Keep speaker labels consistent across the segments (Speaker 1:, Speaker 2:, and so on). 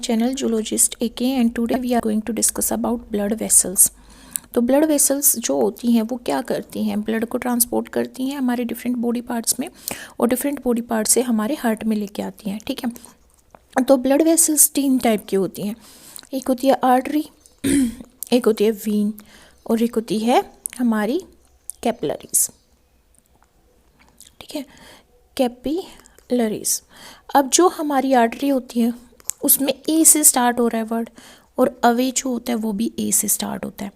Speaker 1: channel Zoologist AK and today we are going to discuss about blood vessels। तो blood vessels जो होती हैं वो क्या करती हैं, ब्लड को ट्रांसपोर्ट करती हैं हमारे डिफरेंट बॉडी पार्ट्स में और डिफरेंट बॉडी पार्ट से हमारे हार्ट में लेके आती हैं। ठीक है, तो ब्लड वेसल्स 3 टाइप की होती हैं। एक होती है आर्टरी, एक होती है वीन और एक होती है हमारी कैपिलरीज। ठीक है, कैपिलरीज। अब जो हमारी आर्टरी होती है उसमें ए से स्टार्ट हो रहा है वर्ड और अवे जो होता है वो भी ए से स्टार्ट होता है।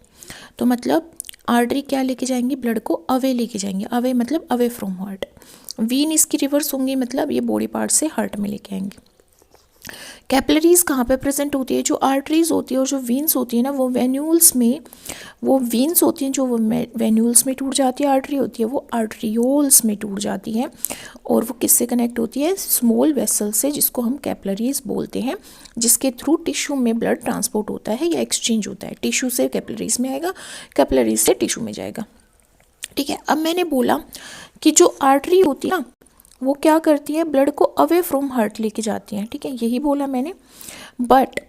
Speaker 1: तो मतलब आर्टरी क्या लेके जाएंगी, ब्लड को अवे लेके जाएंगे। अवे मतलब अवे फ्रॉम हार्ट। वीन इसकी रिवर्स होंगी, मतलब ये बॉडी पार्ट से हार्ट में लेके आएंगे। कैपिलरीज कहाँ पे प्रेजेंट होती है, जो आर्टरीज होती है और जो वीन्स होती है ना वो वेन्यूल्स में, वो वीन्स होती हैं जो वो वेन्यूल्स में टूट जाती है, आर्टरी होती है वो आर्टरियोल्स में टूट जाती है और वो किससे कनेक्ट होती है, स्मॉल वेसल से, जिसको हम कैपिलरीज बोलते हैं, जिसके थ्रू टिश्यू में ब्लड ट्रांसपोर्ट होता है या एक्सचेंज होता है। टिश्यू से कैपिलरीज में आएगा, कैपिलरीज से टिश्यू में जाएगा। ठीक है, अब मैंने बोला कि जो आर्टरी होती है ना वो क्या करती है, ब्लड को अवे फ्रॉम हार्ट लेके जाती हैं। ठीक है, यही बोला मैंने। बट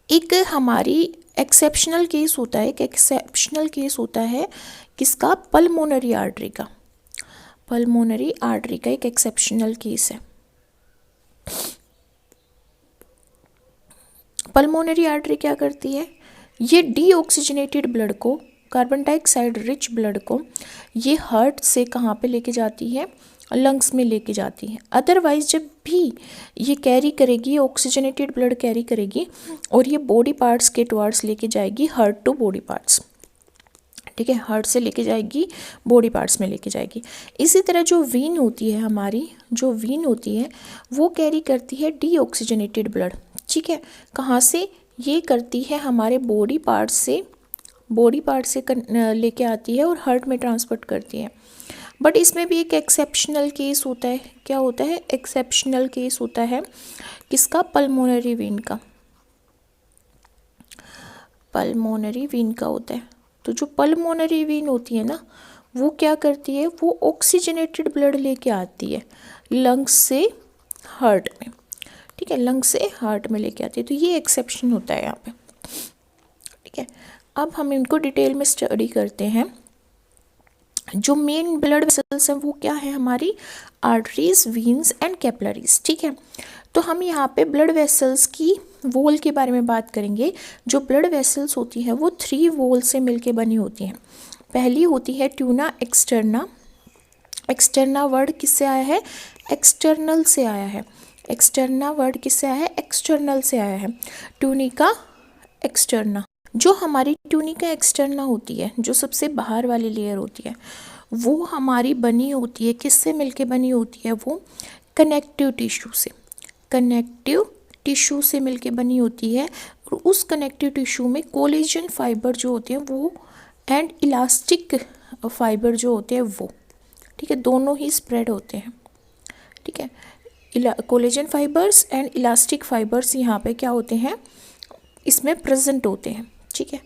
Speaker 1: एक हमारी एक्सेप्शनल केस होता है, एक एक्सेप्शनल केस होता है किसका, पल्मोनरी आर्टरी का। पल्मोनरी आर्टरी का एक एक्सेप्शनल केस है। पल्मोनरी आर्टरी क्या करती है, ये डीऑक्सीजनेटेड ब्लड को, कार्बन डाइऑक्साइड रिच ब्लड को ये हार्ट से कहाँ पे लेके जाती है, लंग्स में लेके जाती है। अदरवाइज जब भी ये कैरी करेगी, ऑक्सीजनेटेड ब्लड कैरी करेगी और ये बॉडी पार्ट्स के टुवर्ड्स लेके जाएगी, हार्ट टू बॉडी पार्ट्स। ठीक है, हार्ट से लेके जाएगी, बॉडी पार्ट्स में लेके जाएगी। इसी तरह जो वीन होती है हमारी, जो वीन होती है वो कैरी करती है डीऑक्सीजनेटेड ब्लड। ठीक है, कहाँ से ये करती है, हमारे बॉडी पार्ट से, बॉडी पार्ट से लेके आती है और हार्ट में ट्रांसपोर्ट करती है। बट इसमें भी एक एक्सेप्शनल केस होता है। क्या होता है, एक्सेप्शनल केस होता है किसका, पल्मोनरी वीन का। पल्मोनरी वीन का होता है। तो जो पल्मोनरी वीन होती है ना वो क्या करती है, वो ऑक्सीजनेटेड ब्लड लेके आती है लंग्स से हार्ट में। ठीक है, लंग्स से हार्ट में लेके आती है। तो ये एक्सेप्शन होता है यहाँ पे। ठीक है, अब हम इनको डिटेल में स्टडी करते हैं। जो मेन ब्लड वेसल्स हैं वो क्या है हमारी, आर्टरीज, वीन्स एंड कैपिलरीज। ठीक है, तो हम यहाँ पे ब्लड वेसल्स की वॉल के बारे में बात करेंगे। जो ब्लड वेसल्स होती है वो 3 वॉल से मिलके बनी होती हैं। पहली होती है ट्यूना एक्सटर्ना। एक्सटर्ना वर्ड किससे आया है, एक्सटर्नल से आया है। एक्सटर्ना वर्ड किससे आया है, एक्सटर्नल से आया है। Tunica externa. जो हमारी ट्यूनिका एक्सटर्ना होती है, जो सबसे बाहर वाली लेयर होती है, वो हमारी बनी होती है, किससे मिलके बनी होती है, वो कनेक्टिव टिश्यू से। कनेक्टिव टिश्यू से मिलके बनी होती है और उस कनेक्टिव टिश्यू में कोलेजन फाइबर जो होते हैं वो एंड इलास्टिक फाइबर जो होते हैं वो, ठीक है, दोनों ही स्प्रेड होते हैं। ठीक है, collagen fibres and elastic fibres यहाँ पे क्या होते हैं, इसमें प्रेजेंट होते हैं। ठीक है,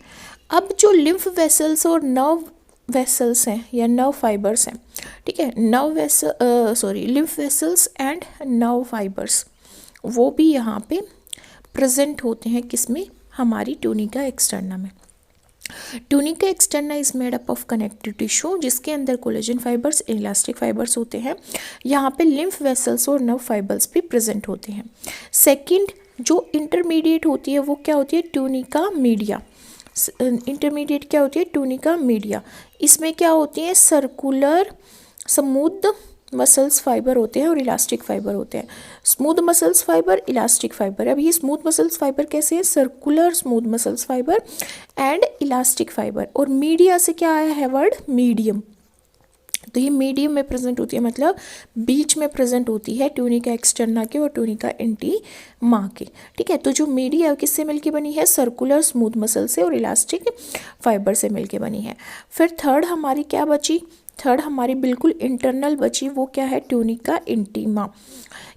Speaker 1: अब जो लिम्फ वेसल्स और नर्व वेसल्स हैं या नर्व फाइबर्स हैं, ठीक है, lymph vessels and nerve fibres वो भी यहाँ पे प्रेजेंट होते हैं, किसमें, हमारी ट्यूनिका एक्सटर्ना में। Tunica externa is made up of connective tissue, जिसके अंदर कोलेजन फाइबर्स, इलास्टिक फाइबर्स होते हैं। यहाँ पे लिम्फ वेसल्स और नर्व फाइबर्स भी प्रेजेंट होते हैं। सेकंड जो इंटरमीडिएट होती है वो क्या होती है, ट्यूनिका मीडिया। इंटरमीडिएट क्या होती है, ट्यूनिका मीडिया। इसमें क्या होती है, सर्कुलर स्मूथ मसल्स फाइबर होते हैं और इलास्टिक फाइबर होते हैं। Smooth muscles fibre, elastic fibre. अब ये स्मूथ मसल्स फाइबर कैसे हैं, circular smooth muscles fibre and elastic fibre. और मीडिया से क्या आया है वर्ड, मीडियम। तो ये मीडियम में प्रेजेंट होती है, मतलब बीच में प्रेजेंट होती है ट्यूनिका एक्सटर्ना के और ट्यूनिका इंटीमा के। ठीक है, तो जो मीडिया किससे मिलके बनी है, सर्कुलर स्मूथ मसल से और इलास्टिक फाइबर से मिलके बनी है। फिर थर्ड हमारी क्या बची, थर्ड हमारी बिल्कुल इंटरनल बची, वो क्या है, ट्यूनिका इंटीमा।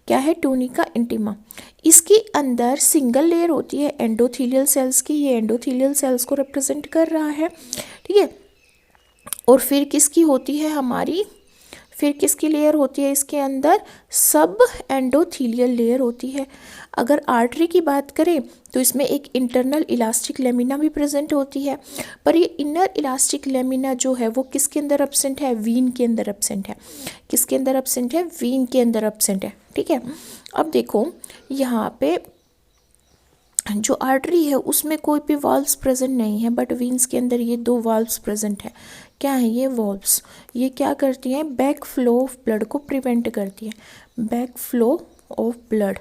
Speaker 1: क्या है, ट्यूनिका इंटीमा। इसके अंदर सिंगल लेयर होती है एंडोथीलियल सेल्स की, ये एंडोथीलियल सेल्स को रिप्रेजेंट कर रहा है। ठीक है, और फिर किसकी होती है, हमारी फिर किसकी लेयर होती है इसके अंदर, सब एंडोथीलियल लेयर होती है। अगर आर्टरी की बात करें तो इसमें एक इंटरनल इलास्टिक लेमिना भी प्रेजेंट होती है, पर ये इनर इलास्टिक लेमिना जो है वो किसके अंदर एब्सेंट है, वीन के अंदर एब्सेंट है। किसके अंदर एब्सेंट है, वीन के अंदर एब्सेंट है। ठीक है, अब देखो यहाँ पे जो आर्टरी है उसमें कोई भी वाल्व्स प्रेजेंट नहीं है, बट वीन्स के अंदर ये 2 वाल्व्स प्रेजेंट है। क्या है ये वाल्व्स, ये क्या करती हैं, बैक फ्लो ऑफ ब्लड को प्रिवेंट करती है। Back flow of blood,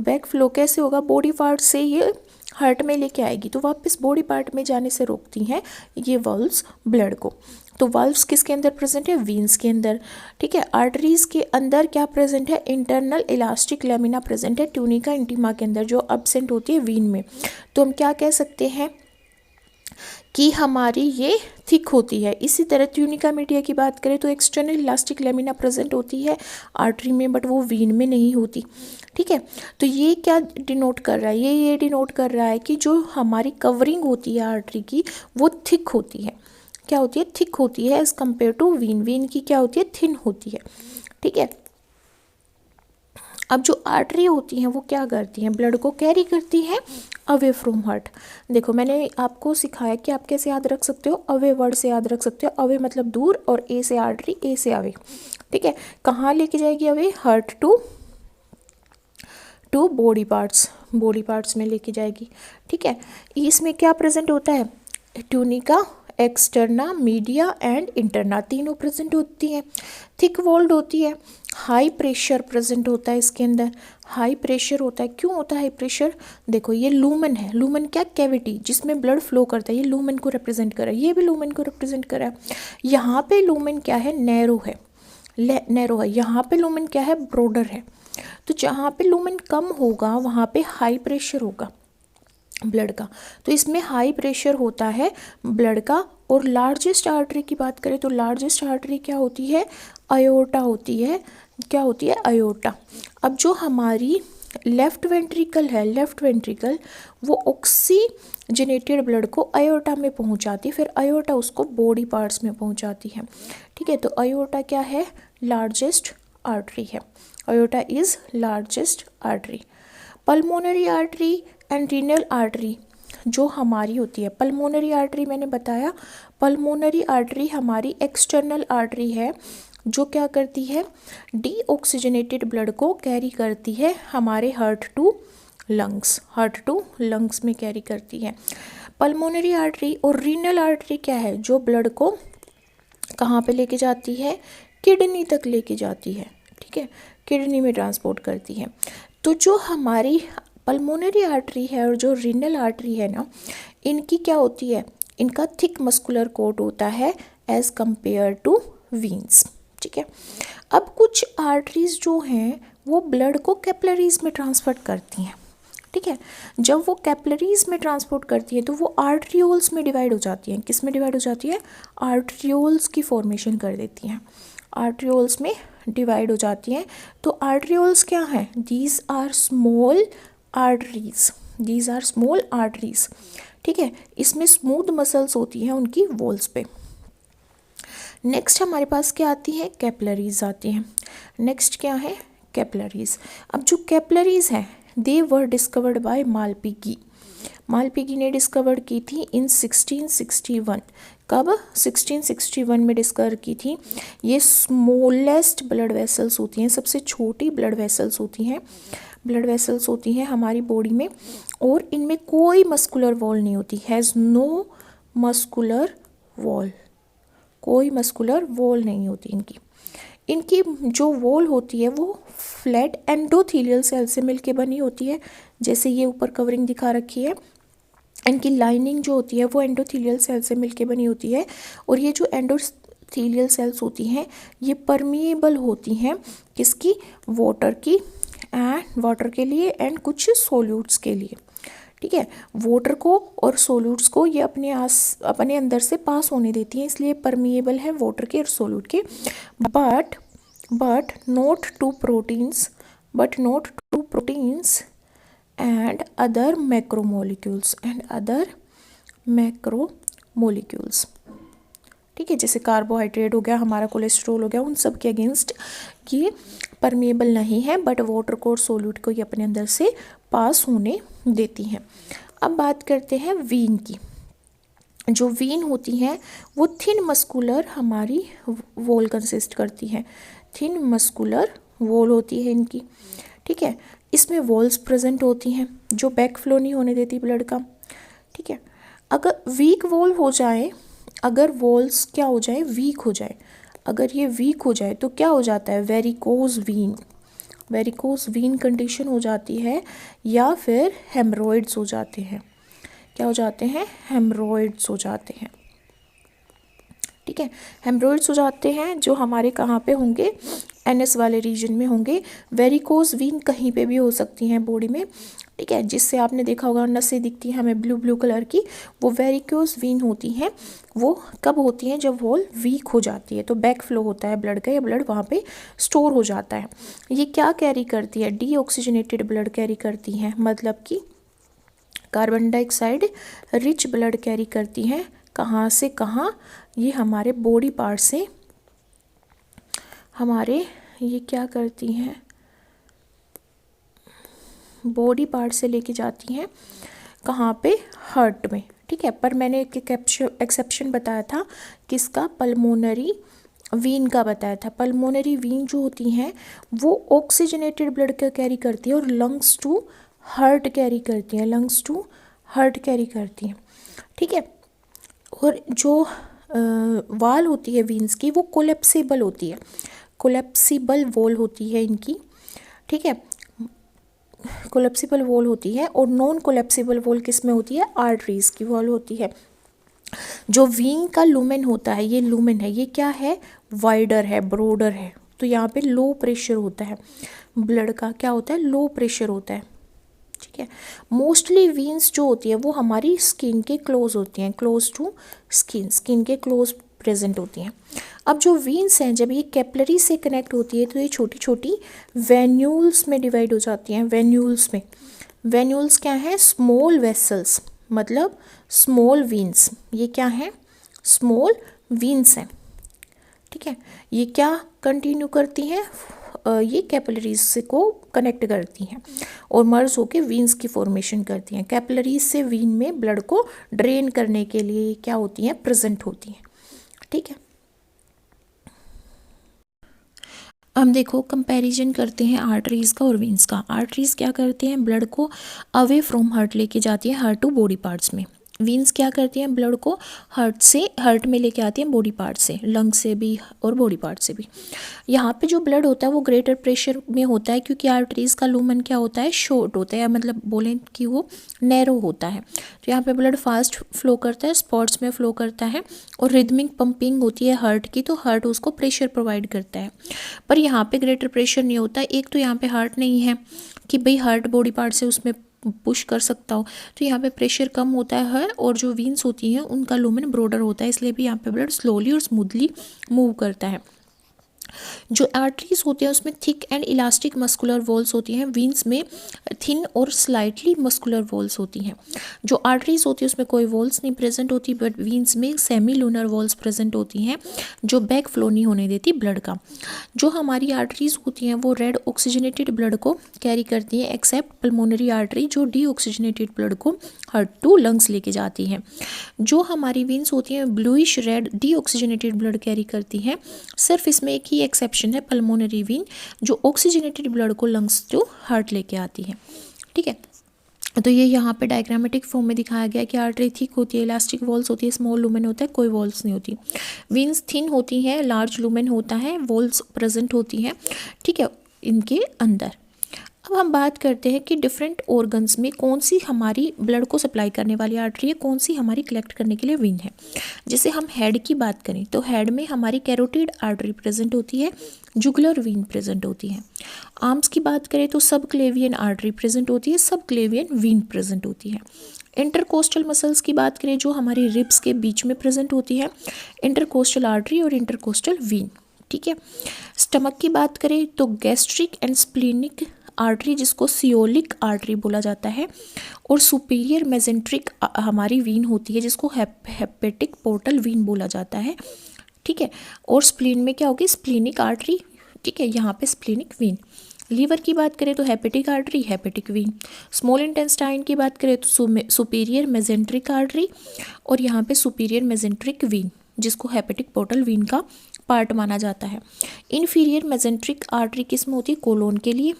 Speaker 1: back flow कैसे होगा, बॉडी पार्ट से ये हार्ट में लेके आएगी तो वापस बॉडी पार्ट में जाने से रोकती हैं ये वाल्व्स ब्लड को। तो वाल्व्स किसके अंदर प्रेजेंट है, वीन्स के अंदर। ठीक है, आर्टरीज के अंदर क्या प्रेजेंट है, इंटरनल इलास्टिक लेमिना प्रेजेंट है ट्यूनिका इंटीमा के अंदर, जो एब्सेंट होती है वीन में। तो हम क्या कह सकते हैं कि हमारी ये थिक होती है। इसी तरह ट्यूनिका मीडिया की बात करें तो एक्सटर्नल इलास्टिक लेमिना प्रेजेंट होती है आर्टरी में, बट वो वीन में नहीं होती। ठीक है, तो ये क्या डिनोट कर रहा है, ये डिनोट कर रहा है कि जो हमारी कवरिंग होती है आर्टरी की वो थिक होती है। क्या होती है, थिक होती है as compare to vein. Vein की क्या होती है, थिन होती है। ठीक है, अब जो आर्टरी होती हैं वो क्या करती हैं, ब्लड को कैरी करती हैं अवे फ्रॉम हार्ट। देखो मैंने आपको सिखाया कि आप कैसे याद रख सकते हो, अवे वर्ड से याद रख सकते हो। अवे मतलब दूर, और ए से आर्टरी, ए से अवे। ठीक है, कहाँ लेके जाएगी away, heart to body parts, body parts में लेके जाएगी। ठीक है, इसमें क्या प्रेजेंट होता है, tunica, externa, media and interna, तीनों प्रेजेंट होती हैं। थिक वॉल्ड होती है, हाई प्रेशर प्रेजेंट होता है इसके अंदर, हाई प्रेशर होता है। क्यों होता है हाई प्रेशर, देखो ये लूमन है, लूमन क्या, कैविटी जिसमें ब्लड फ्लो करता है, ये लूमन को रिप्रेजेंट कर रहा है, ये भी लूमन को रिप्रेजेंट कर रहा है। यहाँ पे लूमन क्या है, नैरो है, नैरो है। यहाँ पे लूमन क्या है, ब्रॉडर है। तो जहाँ पे लूमन कम होगा वहाँ पे हाई प्रेशर होगा ब्लड का, तो इसमें हाई प्रेशर होता है ब्लड का। और लार्जेस्ट आर्टरी की बात करें तो लार्जेस्ट आर्टरी क्या होती है, अयोर्टा होती है। क्या होती है, अयोर्टा। अब जो हमारी लेफ्ट वेंट्रिकल है, लेफ्ट वेंट्रिकल वो ऑक्सीजनेटेड ब्लड को अयोर्टा में पहुंचाती है, फिर अयोर्टा उसको बॉडी पार्ट्स में पहुंचाती है। ठीक है, तो अयोर्टा क्या है, लार्जेस्ट आर्टरी है। Aorta is largest artery. Pulmonary artery and renal artery जो हमारी होती है, पल्मोनरी आर्टरी मैंने बताया, पल्मोनरी आर्टरी हमारी एक्सटर्नल आर्टरी है जो क्या करती है, डीऑक्सीजनेटेड ब्लड को कैरी करती है हमारे heart to lungs, heart to lungs में कैरी करती है। पल्मोनरी आर्टरी और रीनल आर्टरी क्या है, जो ब्लड को कहाँ पे लेके जाती है, किडनी तक लेके जाती है। ठीक है, किडनी में ट्रांसपोर्ट करती है। तो जो हमारी पल्मोनरी आर्टरी है और जो रीनल आर्टरी है ना, इनकी क्या होती है, इनका थिक मस्कुलर कोट होता है एज कंपेयर टू वीन्स। ठीक है, अब कुछ आर्टरीज जो हैं वो ब्लड को कैपिलरीज में ट्रांसफर करती हैं। ठीक है, जब वो कैपिलरीज में ट्रांसपोर्ट करती है तो वो आर्ट्रियोल्स में डिवाइड हो जाती हैं। किस में डिवाइड हो जाती है, आर्ट्रियोल्स की फॉर्मेशन कर देती हैं, आर्ट्रियोल्स में डिवाइड हो जाती हैं। तो आर्ट्रियोल्स क्या हैं, these are small arteries, these are small arteries. ठीक है, इसमें स्मूथ मसल्स होती हैं उनकी वॉल्स पे। नेक्स्ट हमारे पास क्या आती है, कैपिलरीज आती हैं। नेक्स्ट क्या है, कैपिलरीज। अब जो कैपिलरीज हैं दे वर डिस्कवर्ड बाय मालपिगी। मालपिगी ने डिस्कवर की थी इन 1661। कब, 1661 में डिस्कवर की थी। ये स्मॉलेस्ट ब्लड वेसल्स होती हैं, सबसे छोटी ब्लड वेसल्स होती हैं, ब्लड वेसल्स होती हैं हमारी बॉडी में, और इनमें कोई मस्कुलर वॉल नहीं होती, हैज़ नो मस्कुलर वॉल, कोई मस्कुलर वॉल नहीं होती इनकी। इनकी जो वॉल होती है वो फ्लैट एंडोथीलियल सेल से मिलके बनी होती है, जैसे ये ऊपर कवरिंग दिखा रखी है। इनकी लाइनिंग जो होती है वो एंडोथीलियल सेल से मिलके बनी होती है, और ये जो एंडोथीलियल सेल्स होती हैं ये परमिएबल होती हैं किसकी, वाटर की, एंड वाटर के लिए एंड कुछ सोल्यूट्स के लिए। ठीक है, वाटर को और सोल्यूट्स को ये अपने अंदर से पास होने देती हैं, इसलिए परमिएबल है वाटर के और सोल्यूट के। But not to proteins, but not to proteins and other macromolecules, and other macromolecules. ठीक है, जैसे कार्बोहाइड्रेट हो गया, हमारा कोलेस्ट्रॉल हो गया, उन सब के अगेंस्ट ये परमेबल नहीं है, बट वाटर को और सोल्यूट को ये अपने अंदर से पास होने देती हैं। अब बात करते हैं वीन की। जो वीन होती हैं वो थिन मस्कुलर हमारी वॉल कंसिस्ट करती है, थिन मस्कुलर वॉल होती है इनकी, ठीक है। इसमें वॉल्स प्रेजेंट होती हैं जो बैक फ्लो नहीं होने देती ब्लड का, ठीक है। अगर वीक वॉल हो जाए, अगर वॉल्स क्या हो जाए, वीक हो जाए, अगर ये वीक हो जाए तो क्या हो जाता है, varicose vein, varicose vein condition हो जाती है, या फिर हेमरॉइड्स हो जाते हैं। क्या हो जाते हैं, हेमरॉइड्स हो जाते हैं, ठीक है। हेमरॉइड्स हो जाते हैं जो हमारे कहाँ पे होंगे, एनएस वाले रीजन में होंगे। वेरिकोज वीन कहीं पे भी हो सकती हैं बॉडी में, ठीक है, जिससे आपने देखा होगा नसें दिखती हैं हमें ब्लू ब्लू कलर की, वो वेरिकोज वीन होती हैं। वो कब होती हैं, जब वॉल वीक हो जाती है, तो बैक फ्लो होता है ब्लड का, या ब्लड वहाँ पे स्टोर हो जाता है। ये क्या कैरी करती है, डीऑक्सीजनेटेड ब्लड कैरी करती हैं, मतलब कि carbon dioxide rich blood carry करती हैं। कहाँ से कहाँ, ये हमारे बॉडी पार्ट से, हमारे ये क्या करती हैं, बॉडी पार्ट से लेके जाती हैं कहाँ पे, हार्ट में, ठीक है। पर मैंने एक एक्सेप्शन बताया था किसका, पल्मोनरी वीन का बताया था। पल्मोनरी वीन जो होती हैं वो ऑक्सीजनेटेड ब्लड का कैरी करती है और लंग्स टू हार्ट कैरी करती हैं, लंग्स टू हार्ट कैरी करती हैं, ठीक है। और जो वाल होती है वीन्स की वो कोलेप्सिबल होती है, कोलेप्सिबल वॉल होती है इनकी, ठीक है, कोलेप्सिबल वॉल होती है। और नॉन कोलेप्सिबल वॉल किस में होती है, आर्टरीज की वॉल होती है। जो वीन का लूमेन होता है, ये लूमेन है, ये क्या है, वाइडर है, ब्रॉडर है, तो यहाँ पे लो प्रेशर होता है ब्लड का, क्या होता है, लो प्रेशर होता है, ठीक है। मोस्टली वीन्स जो होती है वो हमारी स्किन के क्लोज होती हैं, क्लोज टू स्किन, स्किन के क्लोज प्रेजेंट होती हैं। अब जो वीन्स हैं जब ये कैपिलरी से कनेक्ट होती है तो ये छोटी छोटी वेन्यूल्स में डिवाइड हो जाती हैं, वेन्यूल्स में। वेन्यूल्स क्या हैं, स्मॉल वेसल्स, मतलब स्मॉल वीन्स, ये क्या हैं, स्मॉल वीन्स हैं, ठीक है। ये क्या कंटिन्यू करती हैं, ये कैपिलरीज से को कनेक्ट करती हैं और मर्ज होके वीन्स की फॉर्मेशन करती हैं। कैपिलरीज से वीन में ब्लड को ड्रेन करने के लिए क्या होती हैं, प्रेजेंट होती हैं, ठीक है। हम देखो कंपैरिजन करते हैं आर्टरीज का और वीन्स का। आर्टरीज क्या करते हैं, ब्लड को अवे फ्रॉम हार्ट लेके जाती है, हार्ट टू बॉडी पार्ट्स में। वीन्स क्या करती हैं, ब्लड को हार्ट से हार्ट में लेके आती हैं, बॉडी पार्ट से, लंग से भी और बॉडी पार्ट से भी। यहाँ पे जो ब्लड होता है वो ग्रेटर प्रेशर में होता है क्योंकि आर्टरीज का लूमन क्या होता है, शॉर्ट होता है, मतलब बोलें कि वो नैरो होता है। तो यहाँ पे ब्लड फास्ट फ्लो करता है, स्पॉट्स में फ्लो करता है और रिदमिक पंपिंग होती है हार्ट की, तो हार्ट उसको प्रेशर प्रोवाइड करता है। पर यहाँ पे ग्रेटर प्रेशर नहीं होता, एक तो यहाँ पे हार्ट नहीं है कि भाई हार्ट बॉडी पार्ट से उसमें पुश कर सकता हो, तो यहाँ पे प्रेशर कम होता है और जो वीन्स होती हैं उनका लूमेन ब्रॉडर होता है, इसलिए भी यहाँ पे ब्लड स्लोली और स्मूथली मूव करता है। जो आर्टरीज होती हैं उसमें thick and elastic muscular walls होती हैं, वीन्स में थिन और स्लाइटली मस्कुलर वॉल्स होती हैं। जो आर्टरीज होती है उसमें कोई वॉल्स नहीं प्रेजेंट होती, बट वीन्स में सेमी लूनर वॉल्स प्रेजेंट होती हैं जो बैक फ्लो नहीं होने देती ब्लड का। जो हमारी आर्टरीज होती हैं वो रेड ऑक्सीजनेटेड ब्लड को कैरी करती हैं, एक्सेप्ट पल्मोनरी आर्टरी जो डी ऑक्सीजनेटेड ब्लड को हार्ट टू लंग्स लेके जाती हैं। जो हमारी वीन्स होती हैं bluish red D oxygenated blood carry करती हैं। सिर्फ इसमें एक ही एक्सेप्शन है, पल्मोनरी वीन जो ऑक्सीजनेटेड ब्लड को लंग्स टू हार्ट लेके आती है, ठीक है। तो ये यहाँ पे डायग्रामेटिक फॉर्म में दिखाया गया कि आर्टरी थिक होती है, इलास्टिक वॉल्स होती है, स्मॉल लूमेन होता है, कोई वॉल्स नहीं होती। वीन्स थिन होती हैं, लार्ज लूमेन होता है, वॉल्स प्रेजेंट होती हैं, ठीक है, इनके अंदर। अब हम बात करते हैं कि डिफरेंट ऑर्गन्स में कौन सी हमारी ब्लड को सप्लाई करने वाली आर्टरी है, कौन सी हमारी कलेक्ट करने के लिए वीन है। जैसे हम हेड की बात करें तो हेड में हमारी कैरोटिड आर्टरी प्रेजेंट होती है, जुगुलर वीन प्रेजेंट होती है। आर्म्स की बात करें तो सब क्लेवियन आर्टरी प्रेजेंट होती है, सब क्लेवियन वीन प्रेजेंट होती है। इंटरकोस्टल मसल्स की बात करें जो हमारी रिब्स के बीच में प्रेजेंट होती है, इंटरकोस्टल आर्टरी और इंटरकोस्टल वीन, ठीक है। स्टमक की बात करें तो गैस्ट्रिक एंड स्प्लीनिक आर्टरी जिसको सियोलिक आर्टरी बोला जाता है, और सुपीरियर मेजेंट्रिक हमारी वीन होती है जिसको हेपेटिक पोर्टल वीन बोला जाता है, ठीक है। और स्प्लीन में क्या होगी, स्प्लीनिक आर्टरी, ठीक है, यहाँ पे स्प्लीनिक वीन। लीवर की बात करें तो hepatic artery, hepatic vein. Small intestine की बात करें तो सुपीरियर मेजेंट्रिक आर्टरी, और यहाँ पे सुपीरियर मेजेंट्रिक वीन जिसको हेपेटिक पोर्टल वीन का पार्ट माना जाता है। इन्फीरियर मेजेंट्रिक आर्टरी किस में होती है, कोलोन के लिए।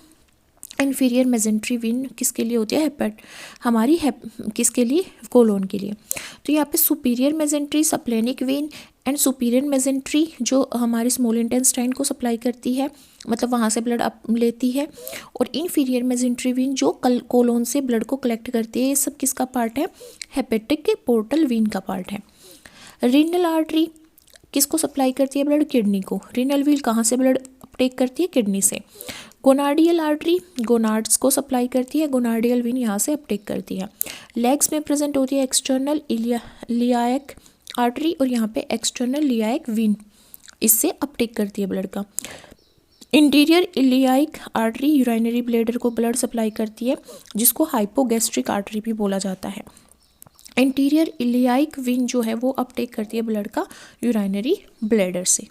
Speaker 1: इन्फीरियर मेजेंट्री वीन किसके लिए होती है, किसके लिए, कोलोन के लिए। तो यहाँ पे superior mesentery splenic vein and superior mesentery जो हमारे स्मॉल इंटेस्टाइन को सप्लाई करती है, मतलब वहाँ से ब्लड अप लेती है, और इन्फीरियर मेजेंट्री वीन जो कोलोन से ब्लड को कलेक्ट करती है। ये सब किसका पार्ट है, हेपेटिक पोर्टल वीन का पार्ट है। रीनल आर्टरी किसको सप्लाई करती है ब्लड, किडनी को। रीनल व्हील कहाँ से ब्लड अपटेक करती है, किडनी से। गोनाडियल आर्टरी गोनाड्स को सप्लाई करती है, गोनाडियल वीन यहाँ से अपटेक करती है। लेग्स में प्रेजेंट होती है एक्सटर्नल इलियाक आर्टरी, और यहाँ पे एक्सटर्नल इलियाक वीन इससे अपटेक करती है ब्लड का। Interior iliac artery urinary bladder को ब्लड सप्लाई करती है जिसको हाइपोगैस्ट्रिक आर्टरी भी बोला जाता है। इंटीरियर इलियाक वीन जो है वो अपटेक करती है ब्लड का यूरिनरी ब्लैडर से।